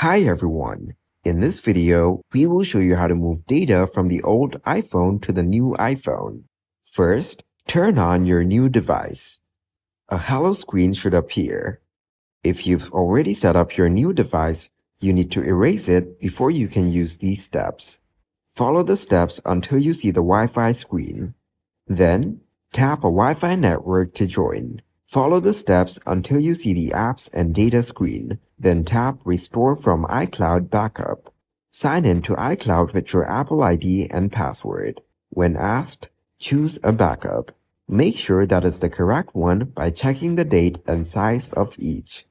Hi everyone! In this video, we will show you how to move data from the old iPhone to the new iPhone. First, turn on your new device. A hello screen should appear. If you've already set up your new device, you need to erase it before you can use these steps. Follow the steps until you see the Wi-Fi screen. Then, tap a Wi-Fi network to join. Follow the steps until you see the apps and data screen. Then tap Restore from iCloud Backup. Sign in to iCloud with your Apple ID and password. When asked, choose a backup. Make sure that is the correct one by checking the date and size of each.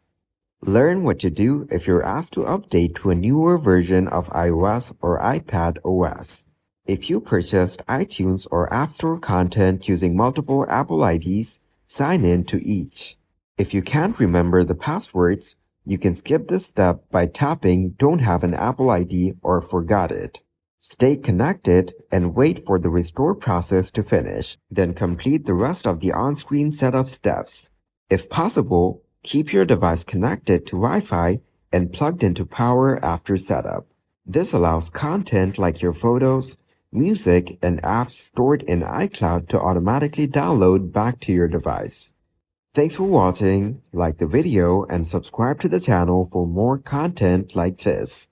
Learn what to do if you're asked to update to a newer version of iOS or iPad OS. If you purchased iTunes or App Store content using multiple Apple IDs, sign in to each. If you can't remember the passwords, you can skip this step by tapping Don't have an Apple ID or Forgot it. Stay connected and wait for the restore process to finish, then complete the rest of the on-screen setup steps. If possible, keep your device connected to Wi-Fi and plugged into power after setup. This allows content like your photos, music, and apps stored in iCloud to automatically download back to your device. Thanks for watching, like the video and subscribe to the channel for more content like this.